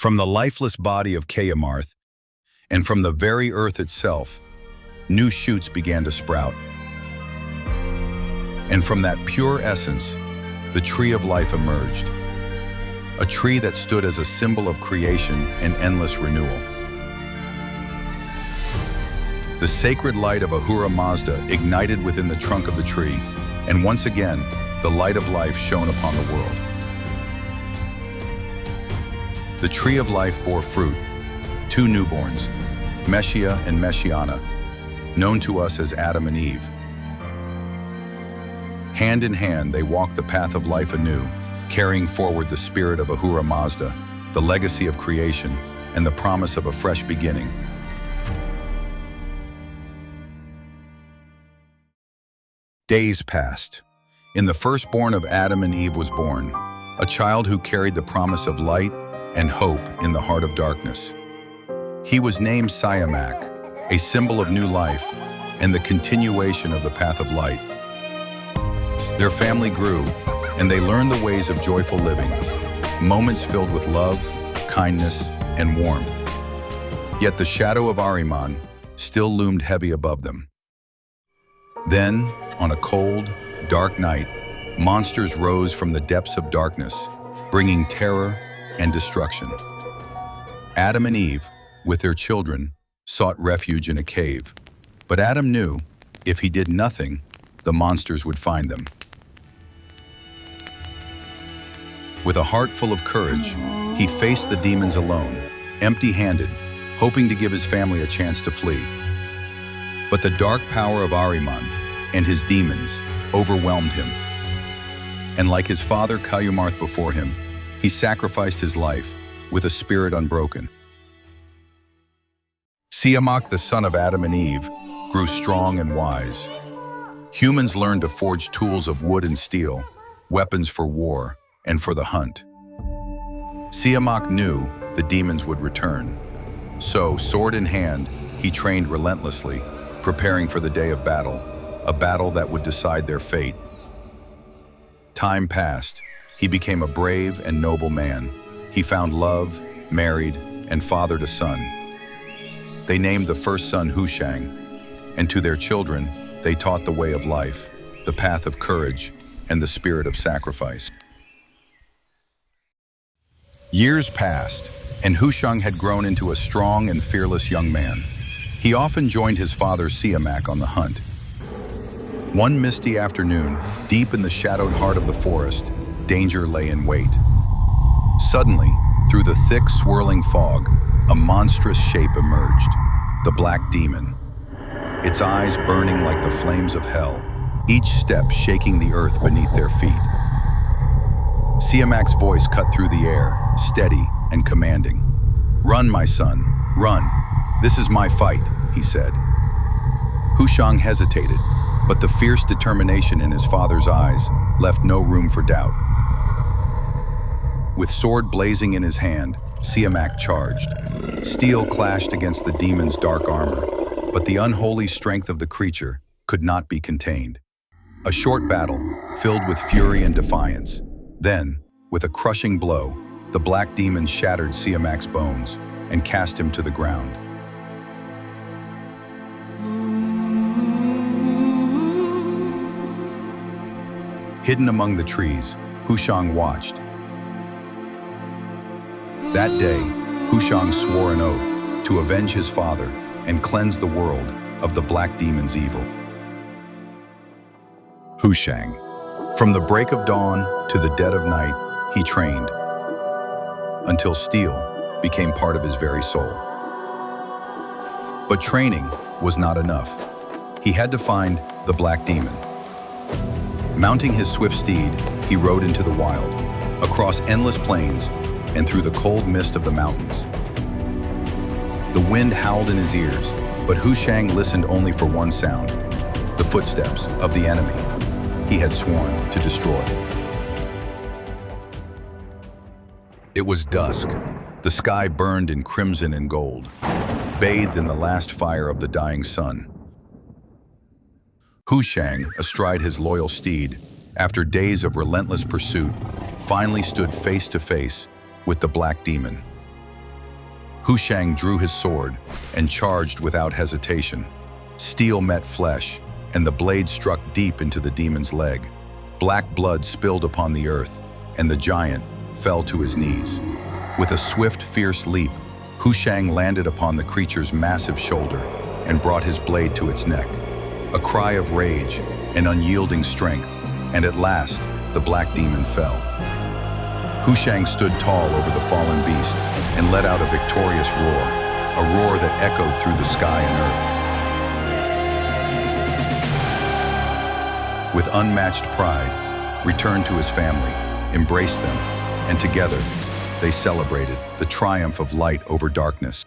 From the lifeless body of Kayumarth, and from the very earth itself, new shoots began to sprout. And from that pure essence, the tree of life emerged, a tree that stood as a symbol of creation and endless renewal. The sacred light of Ahura Mazda ignited within the trunk of the tree, and once again, the light of life shone upon the world. The tree of life bore fruit, two newborns, Mashya and Mashyana, known to us as Adam and Eve. Hand in hand, they walked the path of life anew, carrying forward the spirit of Ahura Mazda, the legacy of creation, and the promise of a fresh beginning. Days passed. And the firstborn of Adam and Eve was born, a child who carried the promise of light and hope in the heart of darkness. He was named Siyamak, a symbol of new life and the continuation of the path of light. Their family grew, and they learned the ways of joyful living, moments filled with love, kindness, and warmth. Yet the shadow of Ahriman still loomed heavy above them. Then, on a cold, dark night, monsters rose from the depths of darkness, bringing terror and destruction. Adam and Eve, with their children, sought refuge in a cave. But Adam knew, if he did nothing, the monsters would find them. With a heart full of courage, he faced the demons alone, empty-handed, hoping to give his family a chance to flee. But the dark power of Ahriman and his demons overwhelmed him. And like his father Kayumarth before him, he sacrificed his life with a spirit unbroken. Siyamak, the son of Adam and Eve, grew strong and wise. Humans learned to forge tools of wood and steel, weapons for war and for the hunt. Siyamak knew the demons would return. So, sword in hand, he trained relentlessly, preparing for the day of battle, a battle that would decide their fate. Time passed. He became a brave and noble man. He found love, married, and fathered a son. They named the first son Hushang, and to their children, they taught the way of life, the path of courage, and the spirit of sacrifice. Years passed, and Hushang had grown into a strong and fearless young man. He often joined his father Siyamak on the hunt. One misty afternoon, deep in the shadowed heart of the forest, danger lay in wait. Suddenly, through the thick, swirling fog, a monstrous shape emerged, the Black Demon. Its eyes burning like the flames of hell, each step shaking the earth beneath their feet. Siyamak's voice cut through the air, steady and commanding. "Run, my son, run. This is my fight," he said. Hushang hesitated, but the fierce determination in his father's eyes left no room for doubt. With sword blazing in his hand, Siyamak charged. Steel clashed against the demon's dark armor, but the unholy strength of the creature could not be contained. A short battle, filled with fury and defiance. Then, with a crushing blow, the Black Demon shattered Siyamak's bones and cast him to the ground. Hidden among the trees, Hushang watched. That day, Hushang swore an oath to avenge his father and cleanse the world of the Black Demon's evil. Hushang. From the break of dawn to the dead of night, he trained, until steel became part of his very soul. But training was not enough. He had to find the Black Demon. Mounting his swift steed, he rode into the wild, across endless plains and through the cold mist of the mountains. The wind howled in his ears, but Hushang listened only for one sound, the footsteps of the enemy he had sworn to destroy. It was dusk. The sky burned in crimson and gold, bathed in the last fire of the dying sun. Hushang, astride his loyal steed, after days of relentless pursuit, finally stood face to face with the Black Demon. Hushang drew his sword and charged without hesitation. Steel met flesh, and the blade struck deep into the demon's leg. Black blood spilled upon the earth, and the giant fell to his knees. With a swift, fierce leap, Hushang landed upon the creature's massive shoulder and brought his blade to its neck. A cry of rage and unyielding strength, and at last, the black demon fell. Hushang stood tall over the fallen beast and let out a victorious roar, a roar that echoed through the sky and earth. With unmatched pride, returned to his family, embraced them, and together, they celebrated the triumph of light over darkness.